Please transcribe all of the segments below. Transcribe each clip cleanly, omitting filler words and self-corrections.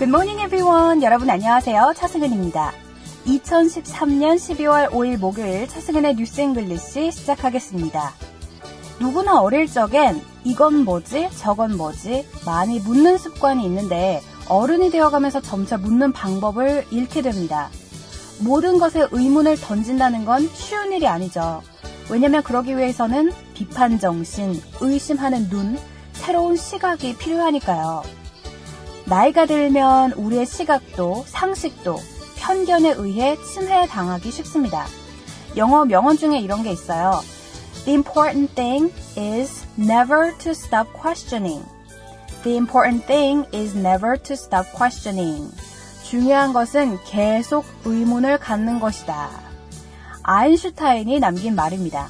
Good morning everyone. 여러분 안녕하세요. 차승은입니다. 2013년 12월 5일 목요일 차승은의 뉴스 잉글리시 시작하겠습니다. 누구나 어릴 적엔 이건 뭐지? 저건 뭐지? 많이 묻는 습관이 있는데 어른이 되어가면서 점차 묻는 방법을 잃게 됩니다. 모든 것에 의문을 던진다는 건 쉬운 일이 아니죠. 왜냐면 그러기 위해서는 비판 정신, 의심하는 눈, 새로운 시각이 필요하니까요. 나이가 들면 우리의 시각도 상식도 편견에 의해 침해당하기 쉽습니다. 영어 명언 중에 이런 게 있어요. The important thing is never to stop questioning. The important thing is never to stop questioning. 중요한 것은 계속 의문을 갖는 것이다. 아인슈타인이 남긴 말입니다.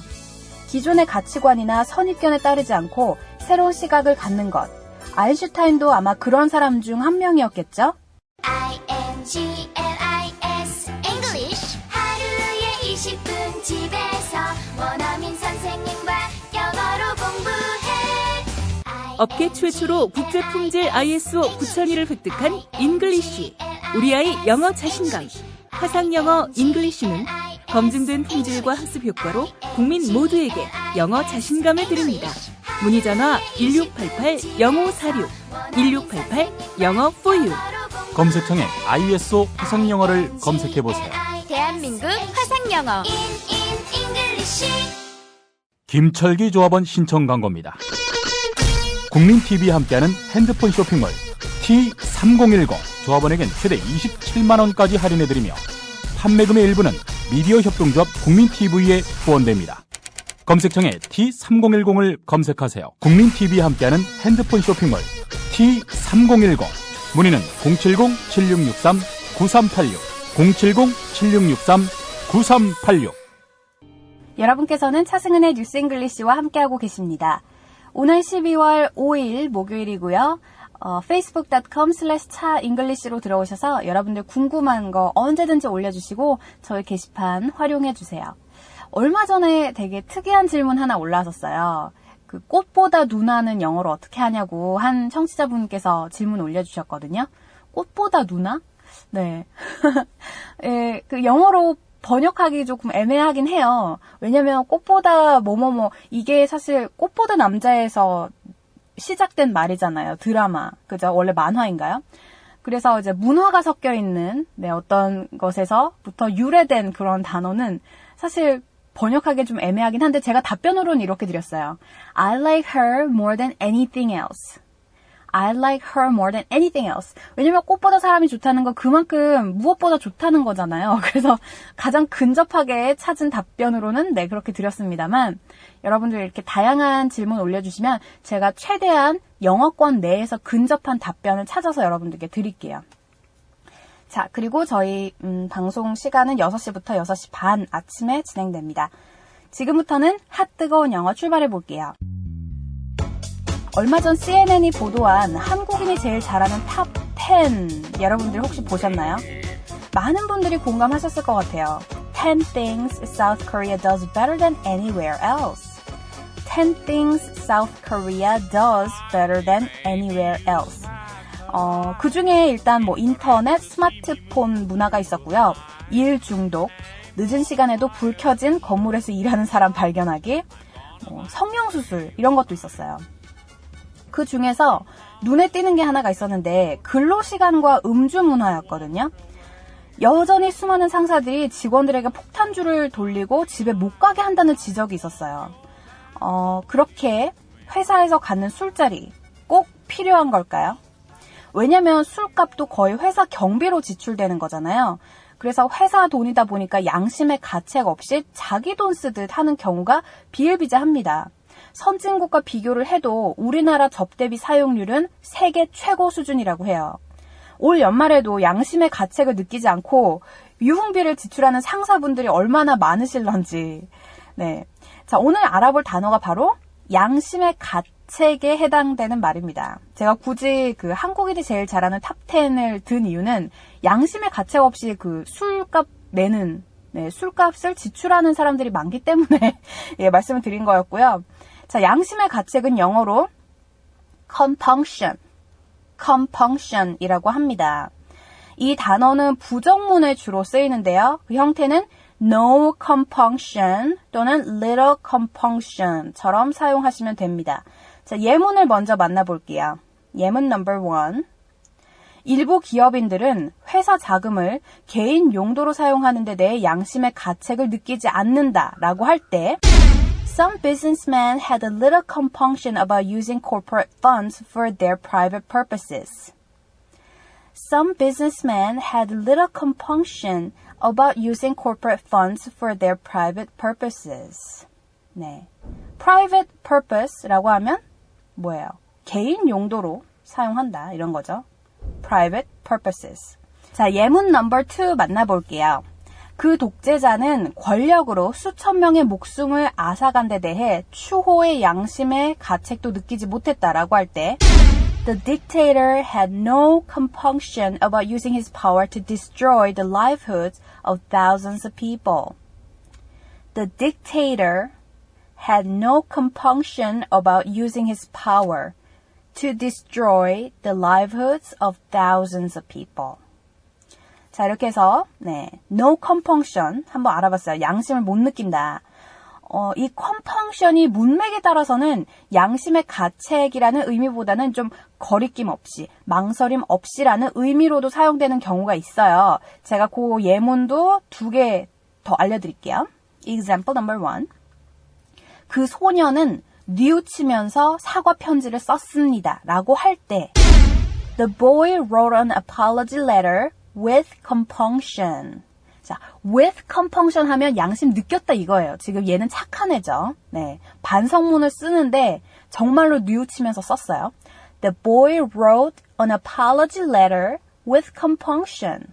기존의 가치관이나 선입견에 따르지 않고 새로운 시각을 갖는 것. 아인슈타인도 아마 그런 사람 중 한 명이었겠죠? INGLIS English 하루에 20분 집에서 원어민 선생님과 영어로 공부해. 업계 최초로 국제품질 ISO 9001을 획득한 잉글리쉬. 우리 아이 영어 자신감. 화상영어 잉글리쉬는 검증된 품질과 학습 효과로 국민 모두에게 영어 자신감을 드립니다. 문의전화 1688-0546, 1688-영어 for you. 검색창에 ISO 화상영어를 검색해보세요. 대한민국 화상영어 김철기 조합원 신청 광고입니다. 국민TV와 함께하는 핸드폰 쇼핑몰 T3010 조합원에겐 최대 27만원까지 할인해드리며 판매금의 일부는 미디어 협동조합 국민TV에 후원됩니다. 검색창에 T3010을 검색하세요. 국민TV와 함께하는 핸드폰 쇼핑몰 T3010 문의는 070-7663-9386 070-7663-9386 여러분께서는 차승은의 뉴스 잉글리시와 함께하고 계십니다. 오늘 12월 5일 목요일이고요. facebook.com/차잉글리시로 들어오셔서 여러분들 궁금한 거 언제든지 올려주시고 저희 게시판 활용해주세요. 얼마 전에 되게 특이한 질문 하나 올라왔었어요. 그 꽃보다 누나는 영어로 어떻게 하냐고 한 청취자분께서 질문 올려주셨거든요. 꽃보다 누나? 네. 예, 그 영어로 번역하기 조금 애매하긴 해요. 왜냐면 꽃보다 뭐뭐뭐 이게 사실 꽃보다 남자에서 시작된 말이잖아요. 드라마. 그죠? 원래 만화인가요? 그래서 이제 문화가 섞여 있는 어떤 것에서부터 유래된 그런 단어는 사실 번역하기 좀 애매하긴 한데 제가 답변으로는 이렇게 드렸어요. I like her more than anything else. I like her more than anything else. 왜냐면 꽃보다 사람이 좋다는 건 그만큼 무엇보다 좋다는 거잖아요. 그래서 가장 근접하게 찾은 답변으로는 그렇게 드렸습니다만 여러분들 이렇게 다양한 질문 올려주시면 제가 최대한 영어권 내에서 근접한 답변을 찾아서 여러분들께 드릴게요. 자, 그리고 저희 방송 시간은 6시부터 6시 반 아침에 진행됩니다. 지금부터는 핫 뜨거운 영어 출발해 볼게요. 얼마 전 CNN이 보도한 한국인이 제일 잘하는 탑 10 여러분들 혹시 보셨나요? 많은 분들이 공감하셨을 것 같아요. 10 things South Korea does better than anywhere else. 10 things South Korea does better than anywhere else. 그 중에 일단 인터넷, 스마트폰 문화가 있었고요. 일 중독, 늦은 시간에도 불 켜진 건물에서 일하는 사람 발견하기, 성형수술 이런 것도 있었어요. 그 중에서 눈에 띄는 게 하나가 있었는데 근로시간과 음주 문화였거든요. 여전히 수많은 상사들이 직원들에게 폭탄주를 돌리고 집에 못 가게 한다는 지적이 있었어요. 그렇게 회사에서 갖는 술자리 꼭 필요한 걸까요? 왜냐면 술값도 거의 회사 경비로 지출되는 거잖아요. 그래서 회사 돈이다 보니까 양심의 가책 없이 자기 돈 쓰듯 하는 경우가 비일비재합니다. 선진국과 비교를 해도 우리나라 접대비 사용률은 세계 최고 수준이라고 해요. 올 연말에도 양심의 가책을 느끼지 않고 유흥비를 지출하는 상사분들이 얼마나 많으실런지. 네. 자, 오늘 알아볼 단어가 바로 양심의 가책에 해당되는 말입니다. 제가 굳이 그 한국인이 제일 잘하는 탑 10을 든 이유는 양심의 가책 없이 그 술값 내는, 술값을 지출하는 사람들이 많기 때문에 말씀을 드린 거였고요. 자, 양심의 가책은 영어로 compunction, compunction이라고 합니다. 이 단어는 부정문에 주로 쓰이는데요. 그 형태는 no compunction 또는 little compunction처럼 사용하시면 됩니다. 자, 예문을 먼저 만나볼게요. 예문 넘버 1. 일부 기업인들은 회사 자금을 개인 용도로 사용하는 데 대해 양심의 가책을 느끼지 않는다라고 할 때 Some businessmen had a little compunction about using corporate funds for their private purposes. Some businessmen had a little compunction about using corporate funds for their private purposes. 네, private purpose라고 하면 뭐예요? 개인 용도로 사용한다 이런 거죠. private purposes. 자, 예문 넘버 2 만나볼게요. 그 독재자는 권력으로 수천 명의 목숨을 앗아간 데 대해 추호의 양심의 가책도 느끼지 못했다라고 할 때 The dictator had no compunction about using his power to destroy the livelihoods of thousands of people. The dictator had no compunction about using his power to destroy the livelihoods of thousands of people. 자, 이렇게 해서 no compunction 한번 알아봤어요. 양심을 못 느낀다. 이 compunction이 문맥에 따라서는 양심의 가책이라는 의미보다는 좀 거리낌 없이, 망설임 없이라는 의미로도 사용되는 경우가 있어요. 제가 그 예문도 2개 더 알려드릴게요. Example number 1. 그 소녀는 뉘우치면서 사과 편지를 썼습니다. 라고 할 때 The boy wrote an apology letter with compunction. 자, with compunction 하면 양심 느꼈다 이거예요. 지금 얘는 착한 애죠. 네, 반성문을 쓰는데 정말로 뉘우치면서 썼어요. The boy wrote an apology letter with compunction.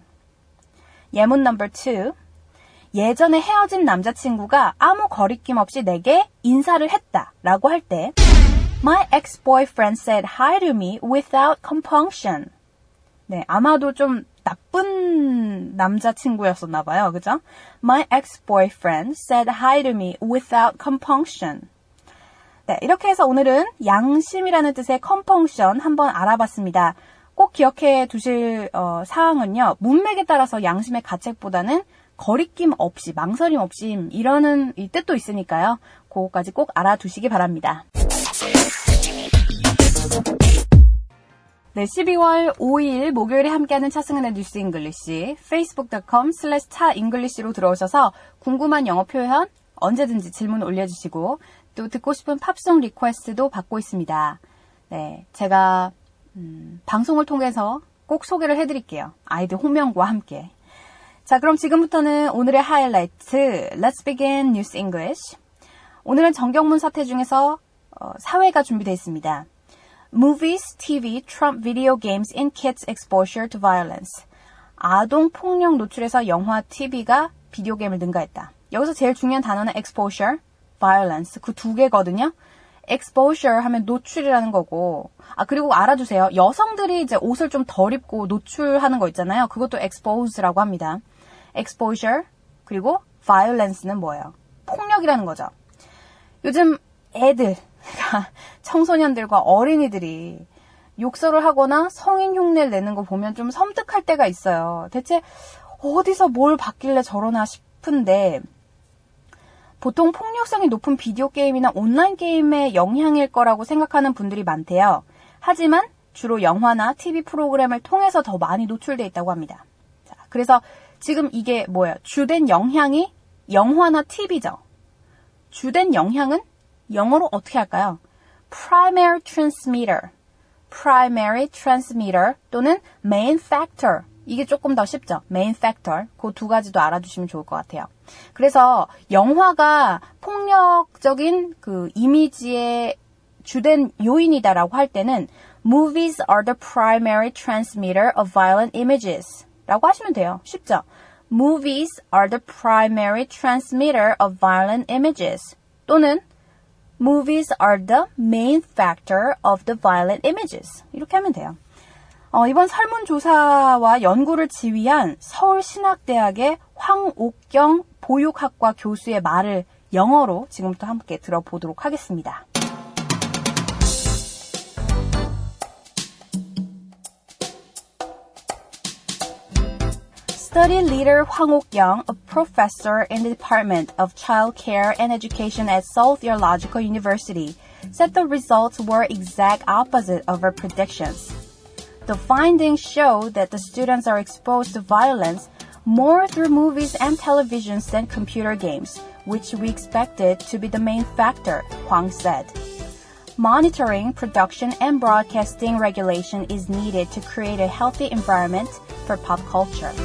예문 넘버 2. 예전에 헤어진 남자친구가 아무 거리낌 없이 내게 인사를 했다 라고 할 때 My ex-boyfriend said hi to me without compunction. 네, 아마도 좀 나쁜 남자친구였었나 봐요. 그죠? My ex-boyfriend said hi to me without compunction. 네, 이렇게 해서 오늘은 양심이라는 뜻의 compunction 한번 알아봤습니다. 꼭 기억해 두실 사항은요. 문맥에 따라서 양심의 가책보다는 거리낌 없이, 망설임 없이 이러는 이 뜻도 있으니까요. 그거까지 꼭 알아두시기 바랍니다. 네, 12월 5일 목요일에 함께하는 차승은의 뉴스 잉글리시 facebook.com/차잉글리시로 들어오셔서 궁금한 영어 표현 언제든지 질문 올려주시고 또 듣고 싶은 팝송 리퀘스트도 받고 있습니다. 네, 제가 방송을 통해서 꼭 소개를 해드릴게요. 아이들 호명과 함께. 자, 그럼 지금부터는 오늘의 하이라이트 Let's begin News English. 오늘은 정경문 사태 중에서 사회가 준비되어 있습니다. Movies, TV, Trump video games in kids exposure to violence. 아동 폭력 노출에서 영화, TV가 비디오 게임을 능가했다. 여기서 제일 중요한 단어는 exposure, violence. 그 2개거든요. exposure 하면 노출이라는 거고. 아, 그리고 알아두세요. 여성들이 이제 옷을 좀 덜 입고 노출하는 거 있잖아요. 그것도 expose라고 합니다. exposure, 그리고 violence는 뭐예요? 폭력이라는 거죠. 요즘 애들, 청소년들과 어린이들이 욕설을 하거나 성인 흉내를 내는 거 보면 좀 섬뜩할 때가 있어요. 대체 어디서 뭘 봤길래 저러나 싶은데 보통 폭력성이 높은 비디오 게임이나 온라인 게임의 영향일 거라고 생각하는 분들이 많대요. 하지만 주로 영화나 TV 프로그램을 통해서 더 많이 노출되어 있다고 합니다. 자, 그래서 지금 이게 뭐예요? 주된 영향이 영화나 TV죠. 주된 영향은 영어로 어떻게 할까요? Primary transmitter 또는 main factor. 이게 조금 더 쉽죠? main factor. 그 2가지도 알아두시면 좋을 것 같아요. 그래서 영화가 폭력적인 그 이미지의 주된 요인이다라고 할 때는 Movies are the primary transmitter of violent images 라고 하시면 돼요. 쉽죠? Movies are the primary transmitter of violent images 또는 Movies are the main factor of the violent images. 이렇게 하면 돼요. 이번 설문조사와 연구를 지휘한 서울신학대학의 황옥경 보육학과 교수의 말을 영어로 지금부터 함께 들어보도록 하겠습니다. study leader Hwang Ok-young, a professor in the Department of Child Care and Education at Seoul Theological University, said the results were exact opposite of her predictions. The findings show that the students are exposed to violence more through movies and televisions than computer games, which we expected to be the main factor, Hwang said. Monitoring, production, and broadcasting regulation is needed to create a healthy environment for pop culture.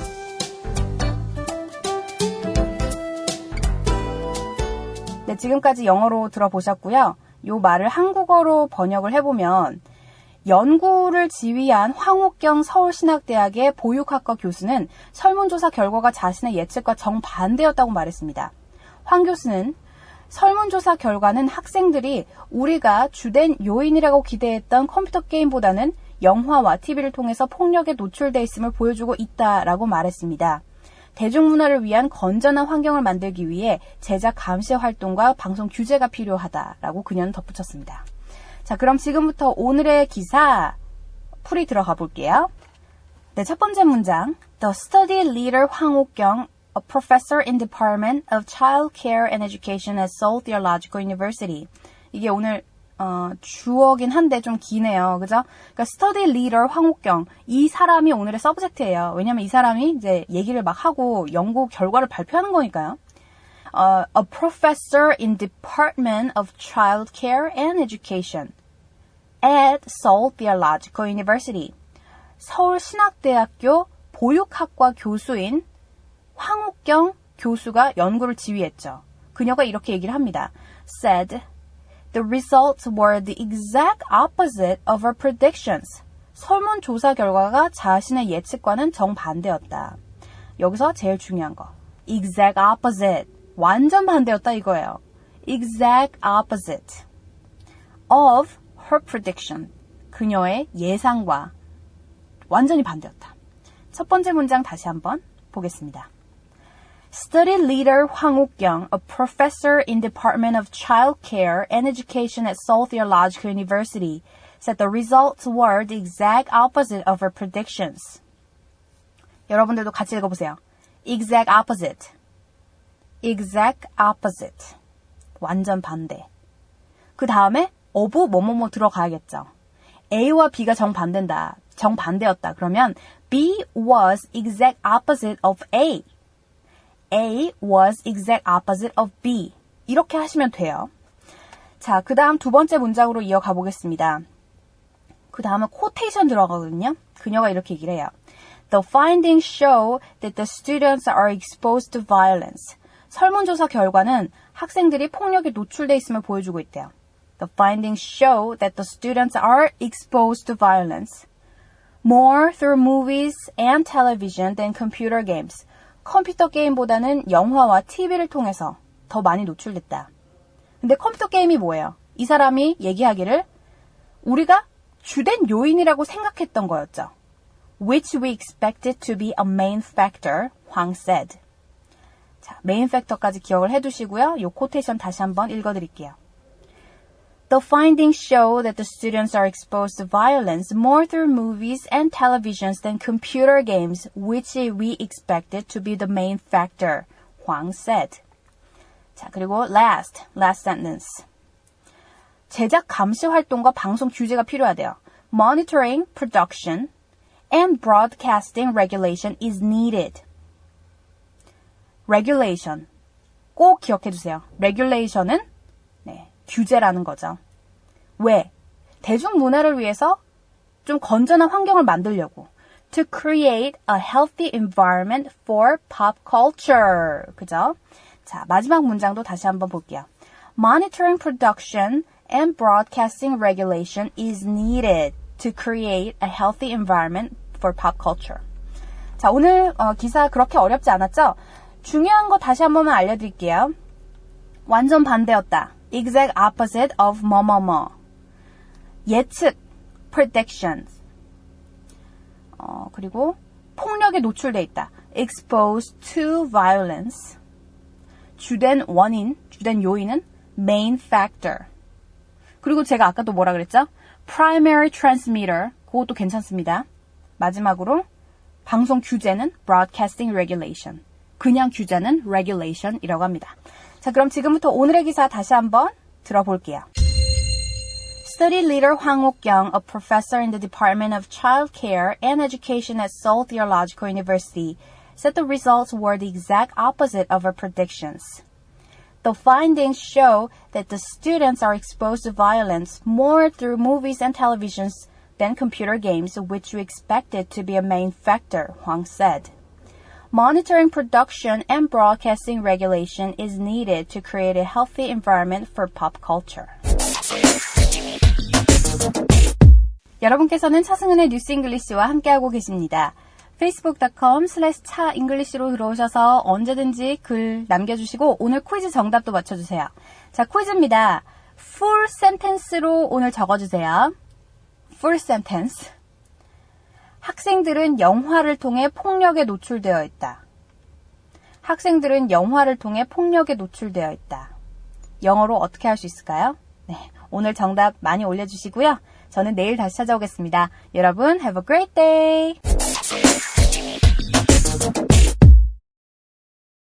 네, 지금까지 영어로 들어보셨고요. 이 말을 한국어로 번역을 해보면 연구를 지휘한 황옥경 서울신학대학의 보육학과 교수는 설문조사 결과가 자신의 예측과 정반대였다고 말했습니다. 황 교수는 설문조사 결과는 학생들이 우리가 주된 요인이라고 기대했던 컴퓨터 게임보다는 영화와 TV를 통해서 폭력에 노출돼 있음을 보여주고 있다라고 말했습니다. 대중문화를 위한 건전한 환경을 만들기 위해 제작 감시 활동과 방송 규제가 필요하다라고 그녀는 덧붙였습니다. 자, 그럼 지금부터 오늘의 기사 풀이 들어가 볼게요. 네, 첫 번째 문장. The study leader Hwang Ok-young, a professor in Department of Child Care and Education at Seoul Theological University. 이게 오늘 주어긴 한데 좀 기네요. 그죠? 그러니까 study leader Hwang Ok-young. 이 사람이 오늘의 서브젝트예요. 왜냐면 이 사람이 이제 얘기를 막 하고 연구 결과를 발표하는 거니까요. A professor in Department of Child Care and Education at Seoul Theological University. 서울신학대학교 보육학과 교수인 황옥경 교수가 연구를 지휘했죠. 그녀가 이렇게 얘기를 합니다. Said, the results were the exact opposite of her predictions. 설문조사 결과가 자신의 예측과는 정반대였다. 여기서 제일 중요한 거. exact opposite. 완전 반대였다 이거예요. exact opposite of her prediction. 그녀의 예상과 완전히 반대였다. 첫 번째 문장 다시 한번 보겠습니다. Study leader Hwang Ok-young, a professor in Department of Child Care and Education at Seoul Theological University, said the results were the exact opposite of her predictions. 여러분들도 같이 읽어보세요. exact opposite. exact opposite. 완전 반대. 그 다음에 of 뭐뭐뭐 들어가야겠죠. A와 B가 정반대였다. 그러면 B was exact opposite of A. A was exact opposite of B. 이렇게 하시면 돼요. 자, 그 다음 두 번째 문장으로 이어가 보겠습니다. 그 다음은 quotation 들어가거든요. 그녀가 이렇게 얘기를 해요. The findings show that the students are exposed to violence. 설문조사 결과는 학생들이 폭력에 노출돼 있음을 보여주고 있대요. The findings show that the students are exposed to violence more through movies and television than computer games. 컴퓨터 게임보다는 영화와 TV를 통해서 더 많이 노출됐다. 근데 컴퓨터 게임이 뭐예요? 이 사람이 얘기하기를 우리가 주된 요인이라고 생각했던 거였죠. Which we expected to be a main factor, Hwang said. 자, 메인 팩터까지 기억을 해두시고요. 이 코테이션 다시 한번 읽어드릴게요. The findings show that the students are exposed to violence more through movies and televisions than computer games, which we expected to be the main factor, Hwang said. 자, 그리고 last sentence. 제작 감시 활동과 방송 규제가 필요하대요. Monitoring, production, and broadcasting regulation is needed. regulation. 꼭 기억해 두세요. regulation은 규제라는 거죠. 왜? 대중문화를 위해서 좀 건전한 환경을 만들려고. To create a healthy environment for pop culture. 그죠? 자, 마지막 문장도 다시 한번 볼게요. Monitoring production and broadcasting regulation is needed to create a healthy environment for pop culture. 자, 오늘 기사 그렇게 어렵지 않았죠? 중요한 거 다시 한 번만 알려드릴게요. 완전 반대였다. exact opposite of 뭐뭐뭐. 예측, predictions. 그리고 폭력에 노출돼 있다. exposed to violence. 주된 요인은 main factor. 그리고 제가 아까도 뭐라 그랬죠? primary transmitter. 그것도 괜찮습니다. 마지막으로 방송 규제는 broadcasting regulation. 그냥 규제는 regulation이라고 합니다. 자, 그럼 지금부터 오늘의 기사 다시 한번 들어볼게요. Study leader Hwang Ok-kyung, a professor in the Department of Child Care and Education at Seoul Theological University, said the results were the exact opposite of her predictions. The findings show that the students are exposed to violence more through movies and televisions than computer games, which we expected to be a main factor, Hwang said. Monitoring production and broadcasting regulation is needed to create a healthy environment for pop culture. 여러분께서는 차승은의 뉴스 잉글리시와 함께하고 계십니다. facebook.com/차잉글리시로 들어오셔서 언제든지 글 남겨주시고 오늘 퀴즈 정답도 맞춰주세요. 자, 퀴즈입니다. full sentence로 오늘 적어주세요. full sentence. 학생들은 영화를 통해 폭력에 노출되어 있다. 학생들은 영화를 통해 폭력에 노출되어 있다. 영어로 어떻게 할 수 있을까요? 네, 오늘 정답 많이 올려주시고요. 저는 내일 다시 찾아오겠습니다. 여러분, have a great day!